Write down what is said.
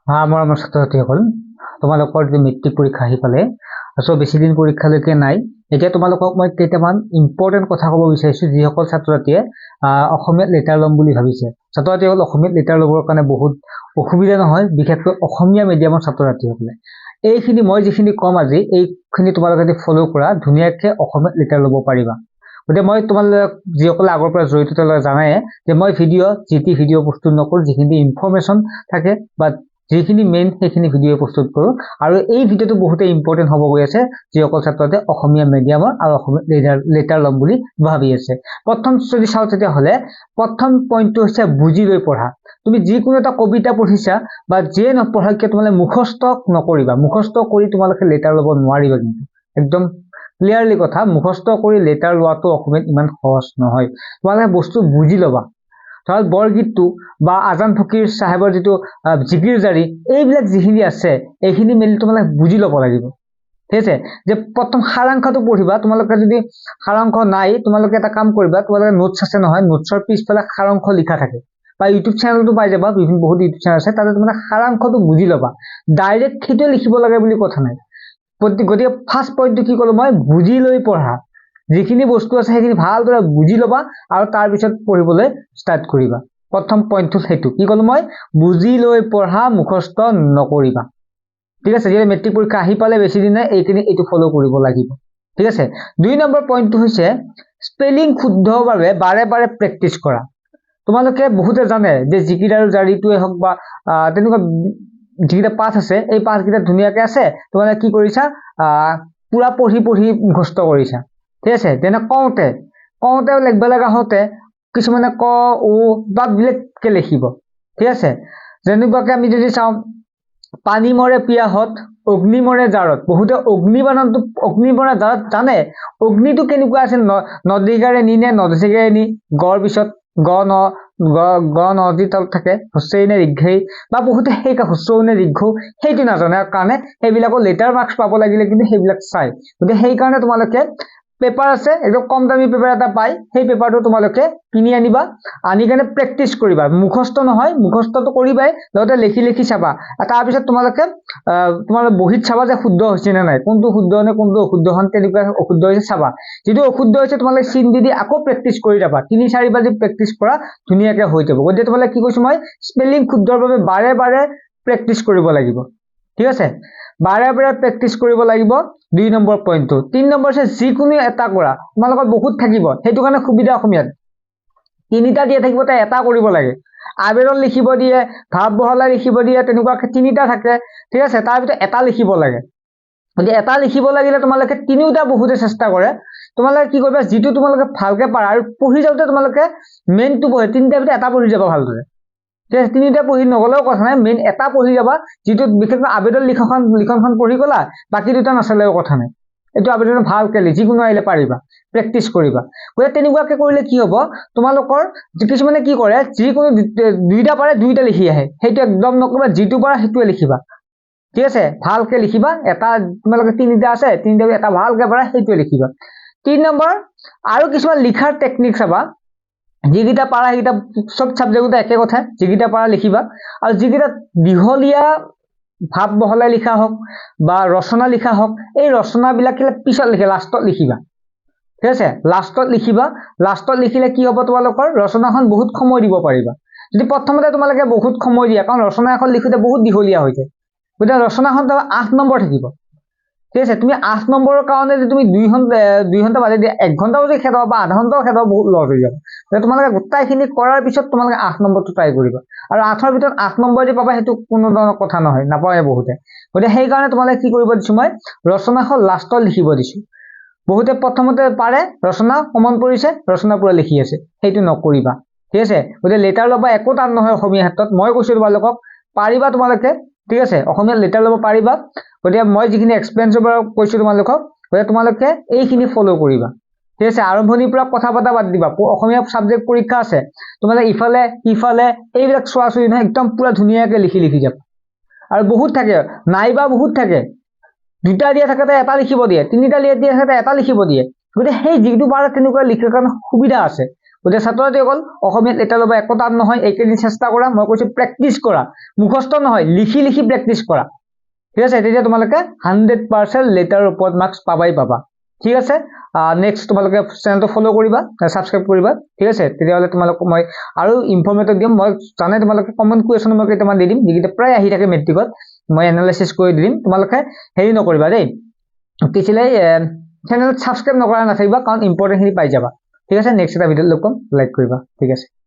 আমাৰ ছাত্ৰ ছাত্ৰীসকল, তোমালোকৰ যে মেট্ৰিক পৰীক্ষা আহি পালে, বেছি দিন পৰীক্ষালৈকে নাই। এতিয়া তোমালোকক মই কেইটামান ইম্পৰ্টেণ্ট কথা ক'ব বিচাৰিছো। যিসকল ছাত্ৰ ছাত্ৰীয়ে অসমীয়াত লেটাৰ ল'ম বুলি ভাবিছে, ছাত্ৰ ছাত্ৰীসকল অসমীয়াত লেটাৰ ল'বৰ কাৰণে বহুত অসুবিধা নহয়, বিশেষকৈ অসমীয়া মিডিয়ামৰ ছাত্ৰ ছাত্ৰীসকলে এইখিনি মই যিখিনি ক'ম আজি, এইখিনি তোমালোকে যদি ফ'ল' কৰা ধুনীয়াকৈ অসমীয়াত লেটাৰ ল'ব পাৰিবা। গতিকে মই তোমালোক যিসকলে আগৰ পৰা জড়িত তেওঁলোকে জানাই যে মই ভিডিঅ' প্ৰস্তুত নকৰোঁ, যিখিনি ইনফৰমেশ্যন থাকে বা যিখিনি মেইন সেইখিনি ভিডিঅ' প্ৰস্তুত কৰোঁ। আৰু এই ভিডিঅ'টো বহুতেই ইম্পৰ্টেণ্ট হ'ব গৈ আছে যিসকল ছাত্ৰতে অসমীয়া মিডিয়ামৰ আৰু অসমীয়া লেটাৰ ল'ম বুলি ভাবি আছে। প্ৰথম যদি চাওঁ তেতিয়াহ'লে প্ৰথম পইণ্টটো হৈছে বুজি লৈ পঢ়া। তুমি যিকোনো এটা কবিতা পঢ়িছা বা যিয়ে নপঢ়া কিয় তোমালোকে মুখস্থ নকৰিবা। মুখস্থ কৰি তোমালোকে লেটাৰ ল'ব নোৱাৰিবা। কিন্তু একদম ক্লিয়াৰলি কথা, মুখস্থ কৰি লেটাৰ লোৱাটো অসমীয়াত ইমান সহজ নহয়। তোমালোকে বস্তু বুজি ল'বা। ধৰক বৰগীতটো বা আজান ফকীৰ চাহেবৰ যিটো জিকিৰ জাৰি, এইবিলাক যিখিনি আছে এইখিনি মেলি তোমালোকে বুজি ল'ব লাগিব। ঠিক আছে, যে প্ৰথম সাৰাংশটো পঢ়িবা। তোমালোকে যদি সাৰাংশ নাই, তোমালোকে এটা কাম কৰিবা, তোমালোকে নোটছ আছে নহয়, নোটছৰ পিছফালে সাৰাংশ লিখা থাকে বা ইউটিউব চেনেলটো পাই যাবা, বহুত ইউটিউব চেনেল আছে, তাতে তোমালোকে সাৰাংশটো বুজি ল'বা। ডাইৰেক্ট সেইটোৱে লিখিব লাগে বুলি কথা নাই। গতিকে ফাৰ্ষ্ট পইণ্টটো কি ক'লো মই, বুজি লৈ পঢ়া। যিখিনি বস্তু আছে সেইখিনি ভালদৰে বুজি ল'বা আৰু তাৰপিছত পঢ়িবলৈ ষ্টাৰ্ট কৰিবা। প্ৰথম পইণ্টটো সেইটো কি ক'লো মই, বুজি লৈ পঢ়া, মুখস্থ নকৰিবা। ঠিক আছে, যেতিয়া মেট্ৰিক পৰীক্ষা আহি পালে বেছি দিন নাই, এইটো ফ'ল' কৰিব লাগিব। ঠিক আছে, 2 নম্বৰ পইণ্টটো হৈছে স্পেলিং শুদ্ধভাৱে বাৰে বাৰে প্ৰেক্টিচ কৰা। তোমালোকে বহুতে জানে যে জিকিৰ আৰু জাৰিটোৱে হওক বা তেনেকুৱা যিকেইটা পাঠ আছে, এই পাঠকেইটা ধুনীয়াকে আছে, তোমালোকে কি কৰিছা, পুৰা পঢ়ি মুখস্থ কৰিছা। ঠিক আছে, যেনে কওঁতে লিখিব লগা হওঁতে কিছুমানে ক উ বা বেলেগকে লিখিব। ঠিক আছে, যেনেকুৱাকে আমি যদি চাওঁ, পানী মৰে পিয়াহত, অগ্নি মৰে জাৰত। বহুতে অগ্নি মৰা জাৰত জানে। অগ্নিটো কেনেকুৱা আছিল, নদীগাৰে নি নে নদীগাৰে নি, গড় পিছত গ নদী তলত থাকে, হুচেই নে দীৰ্ঘেই, বা বহুতে সেই হুচৌ নে দীৰ্ঘৌ সেইটো নাজানে কাৰণে সেইবিলাকৰ লেটাৰ মাৰ্কছ পাব লাগিলে কিন্তু সেইবিলাক চাই। গতিকে সেইকাৰণে তোমালোকে পেপাৰ আছে, একদম কম দামী পেপাৰ এটা পাই, সেই পেপাৰটো তোমালোকে কিনি আনিবা, আনি কেনে প্ৰেক্টিচ কৰিবা। মুখস্থ নহয়, মুখস্থটো কৰিবাই, লগতে লিখি চাবা। তাৰপিছত তোমালোকে বহীত চাবা যে শুদ্ধ হৈছে নে নাই, কোনটো শুদ্ধ নে কোনটো অশুদ্ধ, তেনেকুৱা অশুদ্ধ হৈছে চাবা। যিটো অশুদ্ধ হৈছে তোমালোকে চিন দি আকৌ প্ৰেক্টিচ কৰি যাবা। 3-4 বাৰ যদি প্ৰেক্টিচ কৰা ধুনীয়াকে হৈ যাব। গতিকে তোমালোকে কি কৈছো মই, স্পেলিং শুদ্ধৰ বাবে বাৰে বাৰে প্ৰেক্টিচ কৰিব লাগিব। ঠিক আছে, বাৰে বাৰে প্ৰেক্টিচ কৰিব লাগিব। 2 নম্বৰ পইণ্টটো। 3 নম্বৰ হৈছে যিকোনো এটা কৰা। তোমালোকৰ বহুত থাকিব, সেইটো কাৰণে সুবিধা অসমীয়াত 3টা দিয়া থাকিব, তাই এটা কৰিব লাগে। আবেদন লিখিব দিয়ে, ভাৱ বহলাই লিখিব দিয়ে, তেনেকুৱাকে 3টা থাকে। ঠিক আছে, তাৰ ভিতৰত এটা লিখিব লাগে। গতিকে এটা লিখিব লাগিলে তোমালোকে 3টা বহুতে চেষ্টা কৰে। তোমালোকে কি কৰিবা, যিটো তোমালোকে ভালকে পাৰা, আৰু পঢ়ি যাওঁতে তোমালোকে মেইনটো পঢ়ে 3টাৰ ভিতৰত এটা পঢ়ি যাবা ভালদৰে। ঠিক আছে, 3টা পঢ়ি নগলেও কথা নাই, মেইন এটা পঢ়ি যাবা। যিটো বিশেষকৈ আবেদন লিখনখন পঢ়ি গলা, বাকী 2টা নাচালেও কথা নাই। এইটো আবেদন ভালকে যিকোনো আহিলে পাৰিবা, প্ৰেক্টিচ কৰিবা। গতিকে তেনেকুৱাকে কৰিলে কি হ'ব, তোমালোকৰ কিছুমানে কি কৰে, যিকোনো 2টা পাৰে 2টা লিখি আহে, সেইটো একদম নকৰিবা। যিটো পাৰা সেইটোৱে লিখিবা। ঠিক আছে, ভালকে লিখিবা। এটা তোমালোকে 3টা আছে, 3টা এটা ভালকে পাৰা সেইটোৱে লিখিবা। 3 নম্বৰ, আৰু কিছুমান লিখাৰ টেকনিক চাবা। যিকেইটা পাৰা সেইকেইটা চব চাবজেক্টতে একে কথা, যিকেইটা পাৰা লিখিবা। আৰু যিকেইটা দীঘলীয়া ভাৱ বহলাই লিখা হওক বা ৰচনা লিখা হওক, এই ৰচনাবিলাক পিছত লিখে, লাষ্টত লিখিবা। ঠিক আছে, লাষ্টত লিখিবা। লাষ্টত লিখিলে কি হ'ব, তোমালোকৰ ৰচনাখন বহুত সময় দিব পাৰিবা। যদি প্ৰথমতে তোমালোকে বহুত সময় দিয়া, কাৰণ ৰচনা এখন লিখোতে বহুত দীঘলীয়া হৈ যায়, গতিকে ৰচনাখন 8 নম্বৰ থাকিব। ঠিক আছে, তুমি 8 নম্বৰৰ কাৰণে যদি তুমি 2 ঘণ্টা বাজে দিয়া, 1 ঘণ্টাও যদি খেদাব বা আধা ঘণ্টাও খেদাব, বহুত লছ হৈ যাব। তোমালোকে গোটাইখিনি কৰাৰ পিছত তোমালোকে 8 নম্বৰটো ট্ৰাই কৰিবা। আৰু 8ৰ ভিতৰত 8 নম্বৰ যে পাবা সেইটো কোনো ধৰণৰ কথা নহয়, নাপায় বহুতে। গতিকে সেইকাৰণে তোমালোকে কি কৰিব দিছো, মই ৰচনাখন লাষ্টত লিখিব দিছো। বহুতে প্ৰথমতে পাৰে, ৰচনা কমন পৰিছে, ৰচনা পুৰা লিখি আছে, সেইটো নকৰিবা। ঠিক আছে, গতিকে লেটাৰ ল'বা, একো টান নহয় অসমীয়া ক্ষেত্ৰত। মই কৈছো তোমালোকক, পাৰিবা তোমালোকে। ঠিক আছে, অসমীয়াত লেটাৰ ল'ব পাৰিবা। গতিকে মই যিখিনি এক্সপিৰিয়েঞ্চৰ পৰা কৈছো তোমালোকক, গতিকে তোমালোকে এইখিনি ফ'ল' কৰিবা। ঠিক আছে, আৰম্ভণিৰ পৰা কথা পতা বাদ দিবা। অসমীয়া ছাবজেক্ট পৰীক্ষা আছে, তোমালোকে ইফালে সিফালে এইবিলাক চোৱাচুৰি নহয়, একদম পুৰা ধুনীয়াকে লিখি যাবা। আৰু বহুত থাকে, নাইবা বহুত থাকে, 2টা দিয়া থাকে এটা লিখিব দিয়ে, 3টা দিয়া থাকে এটা লিখিব দিয়ে। গতিকে সেই যিটো পাৰা তেনেকুৱা লিখাৰ কাৰণে সুবিধা আছে। গতিকে ছাত্ৰ ছাত্ৰীসকল অসমীয়াত লেটাৰ ল'ব একো টান নহয় এইকেইদিন চেষ্টা কৰা মই কৈছো প্ৰেক্টিচ কৰা মুখস্থ নহয় লিখি লিখি প্ৰেক্টিচ কৰা ঠিক আছে তেতিয়া তোমালোকে 100% লেটাৰৰ ওপৰত মাৰ্কছ পাবা ঠিক আছে নেক্সট তোমালোকে চেনেলটো ফলো কৰিবা সাবস্ক্ৰাইব কৰিবা ঠিক আছে তেতিয়াহলে তোমালোক মই আৰু ইনফৰমেটিভ দিম মই জানে তোমালোকে কমন কুৱেশ্যন মই কেইটামান দি দিম যিকেইটা প্ৰায় আহি থাকে মেট্ৰিকত মই এনালাইসিস কৰি দিম তোমালোকে হেৰি নকৰিবা দেই কিছিলে চেনেল সাবস্ক্ৰাইব নকৰা নাথাকিবা কাৰণ ইম্পৰ্টেন্ট খিনি পাই যাবা ঠিক আছে নেক্সট এটা ভিডিঅ লগ পাম লাইক কৰিবা ঠিক আছে